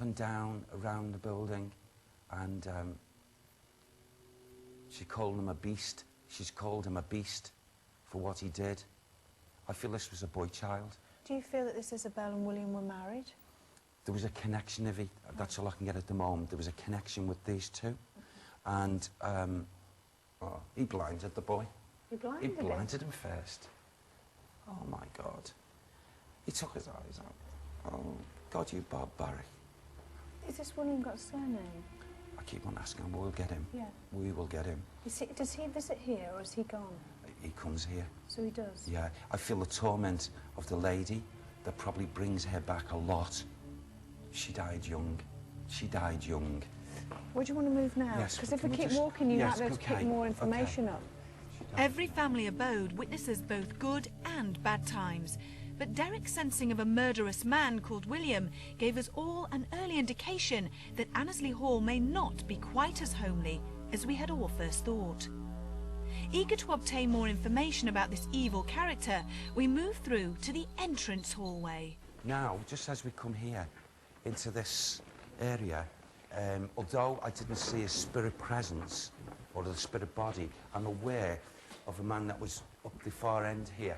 up and down around the building, and she called him a beast. She's called him a beast for what he did. I feel this was a boy child. Do you feel that this Isabel and William were married? There was a connection, Ivy. That's all I can get at the moment. There was a connection with these two. And he blinded the boy. He blinded He him? blinded him first. Oh, my God. He took his eyes out. Oh, God, you barbaric. Is this William got a surname? I keep on asking him, we'll get him. Yeah. We will get him. Does he visit here, or is he gone? He comes here. So he does? Yeah. I feel the torment of the lady that probably brings her back a lot. She died young. She died young. Where do you want to move now? Yes, because if can we we keep just- walking, you yes, might be able to okay, pick more information up. Every family abode witnesses both good and bad times. But Derek's sensing of a murderous man called William gave us all an early indication that Annesley Hall may not be quite as homely as we had all first thought. Eager to obtain more information about this evil character, we move through to the entrance hallway. Now, just as we come here into this area, although I didn't see a spirit presence or the spirit body, I'm aware of a man that was up the far end here.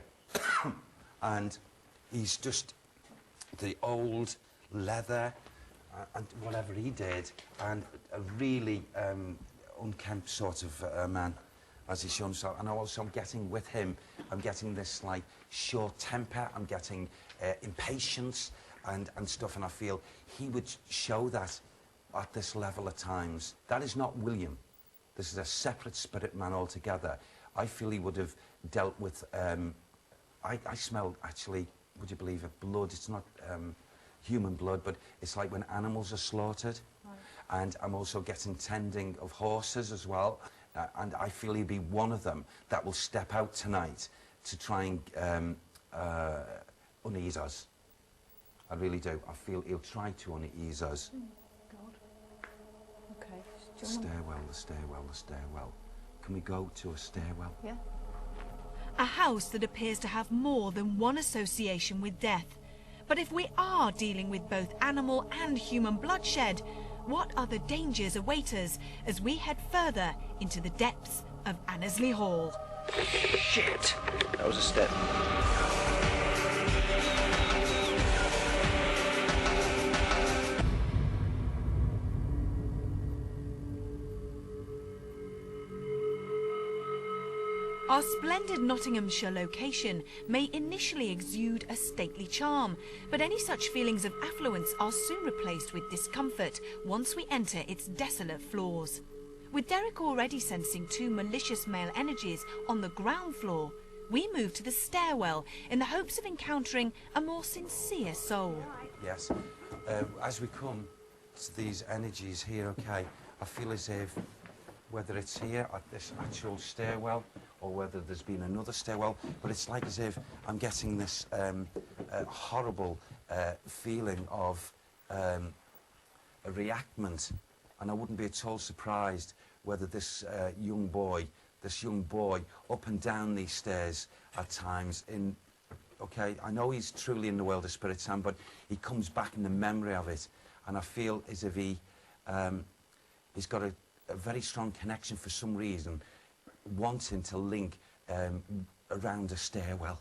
And he's just the old leather and whatever he did, and a really unkempt sort of man, as he's shown himself. And also I'm getting with him, I'm getting this like short temper, I'm getting impatience and stuff, and I feel he would show that at this level at times. That is not William. This is a separate spirit man altogether. I feel he would have dealt with, I smell, actually, would you believe it, blood. It's not human blood, but it's like when animals are slaughtered. Right. And I'm also getting tending of horses as well. And I feel he'd be one of them that will step out tonight to try and unease us. I really do. I feel he'll try to unease us. God. Okay. The stairwell, the stairwell, the stairwell. Can we go to a stairwell? Yeah. A house that appears to have more than one association with death. But if we are dealing with both animal and human bloodshed, what other dangers await us as we head further into the depths of Annesley Hall? Shit! That was a step. Our splendid Nottinghamshire location may initially exude a stately charm, but any such feelings of affluence are soon replaced with discomfort once we enter its desolate floors. With Derek already sensing two malicious male energies on the ground floor, we move to the stairwell in the hopes of encountering a more sincere soul. Yes. As we come to these energies here, okay, I feel as if whether it's here at this actual stairwell or whether there's been another stairwell, but it's like as if I'm getting this horrible feeling of a reactment, and I wouldn't be at all surprised whether this young boy up and down these stairs at times in, okay, I know he's truly in the world of spirit, Sam, but he comes back in the memory of it, and I feel as if he's got a very strong connection for some reason, wanting to link around a stairwell.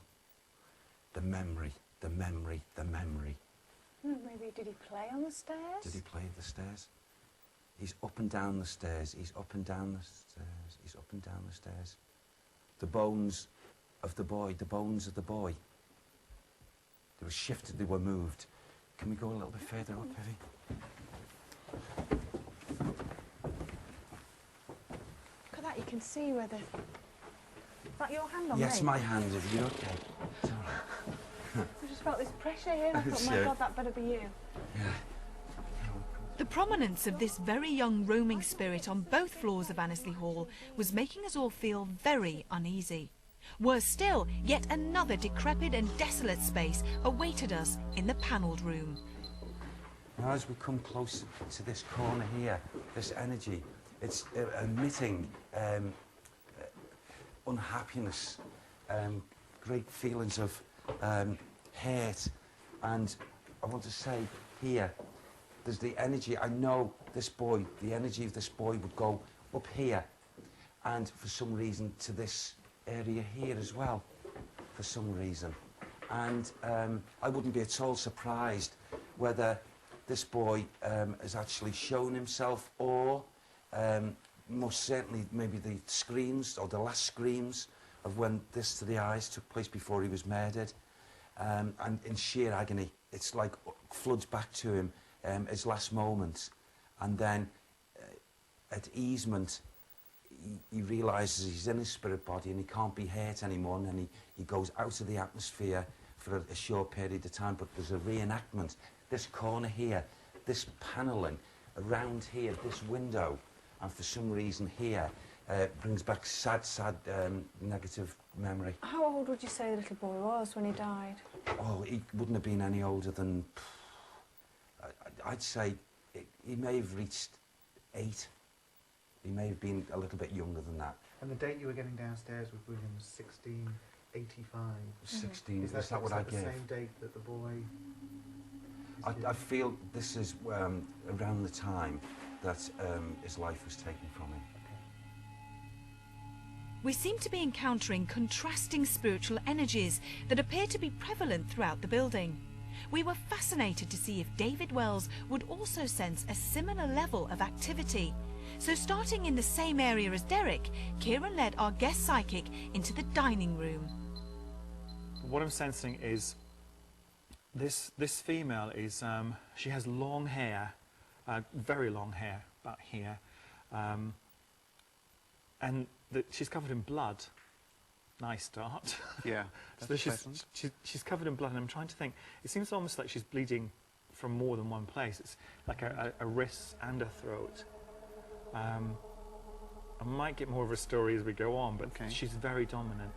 The memory, the memory, the memory. Maybe did he play on the stairs? Did he play the stairs? He's up and down the stairs, he's up and down the stairs, he's up and down the stairs. The bones of the boy, the bones of the boy. They were shifted, they were moved. Can we go a little bit further up, Evie? Look at that, you can see where the... Is that your hand on me? Yes, my hand, Evie, you okay? It's all right. I just felt this pressure here and I thought, my Yeah. God, that better be you. Yeah. The prominence of this very young roaming spirit on both floors of Annesley Hall was making us all feel very uneasy. Worse still, yet another decrepit and desolate space awaited us in the panelled room. Now, as we come close to this corner here, this energy, it's emitting unhappiness, great feelings of hate, and I want to say here, there's the energy. I know this boy, the energy of this boy would go up here, and for some reason to this area here as well, for some reason. And I wouldn't be at all surprised whether this boy has actually shown himself, or most certainly maybe the screams, or the last screams of when this to the eyes took place before he was murdered. And in sheer agony, it's like floods back to him his last moments. And then at easement, he realises he's in his spirit body and he can't be hurt anymore, and then he goes out of the atmosphere for a short period of time. But there's a reenactment. This corner here, this panelling around here, this window, and for some reason here, brings back sad, negative memory. How old would you say the little boy was when he died? Oh, he wouldn't have been any older than, I'd say he may have reached 8. He may have been a little bit younger than that. And the date you were getting downstairs with William was 1685. 16, Is that what I the gave? same date that the boy... I feel this is around the time that his life was taken from him. We seem to be encountering contrasting spiritual energies that appear to be prevalent throughout the building. We were fascinated to see if David Wells would also sense a similar level of activity. So starting in the same area as Derek, Kieran led our guest psychic into the dining room. What I'm sensing is this female is, she has long hair, very long hair, about here, and she's covered in blood. Nice start. Yeah, So she's covered in blood, and I'm trying to think, it seems almost like she's bleeding from more than one place. It's like a wrist and a throat. I might get more of a story as we go on, but she's very dominant.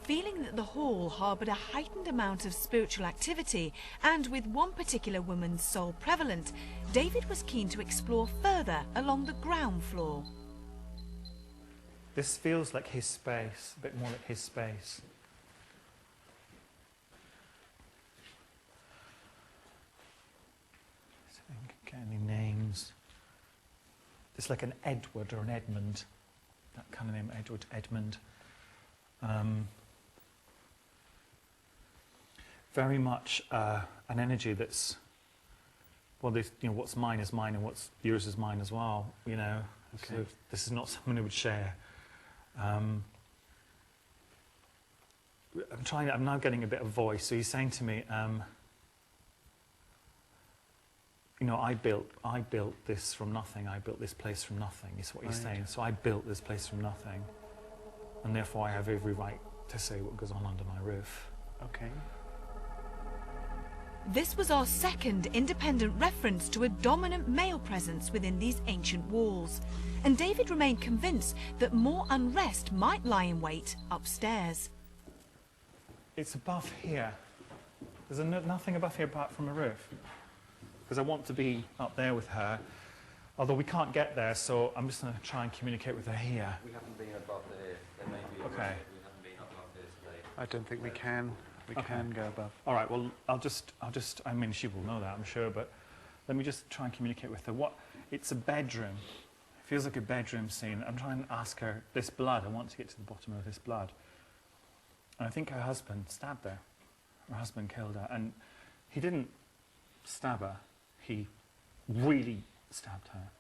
Feeling that the hall harboured a heightened amount of spiritual activity, and with one particular woman's soul prevalent, David was keen to explore further along the ground floor. This feels like his space, a bit more like his space. So I can get any names. It's like an Edward or an Edmund, that kind of name, Edward, Edmund. Very much an energy that's, well, this, you know, what's mine is mine and what's yours is mine as well, you know. Okay. So this is not someone who would share. I'm now getting a bit of voice. So he's saying to me, you know, I built this from nothing. I built this place from nothing, is what he's saying. So I built this place from nothing, and therefore I have every right to say what goes on under my roof. Okay. This was our second independent reference to a dominant male presence within these ancient walls, and David remained convinced that more unrest might lie in wait upstairs. It's above here. There's nothing above here apart from a roof. Because I want to be up there with her, although we can't get there, so I'm just going to try and communicate with her here. We haven't been above there. There may be a Okay. way that we haven't been above there today. I don't think we can. We can go above. All right, well, I'll just, I mean, she will know that, I'm sure, but let me just try and communicate with her. It's a bedroom. It feels like a bedroom scene. I'm trying to ask her, this blood, I want to get to the bottom of this blood. And I think her husband stabbed her. Her husband killed her. And he didn't stab her. He really stabbed her.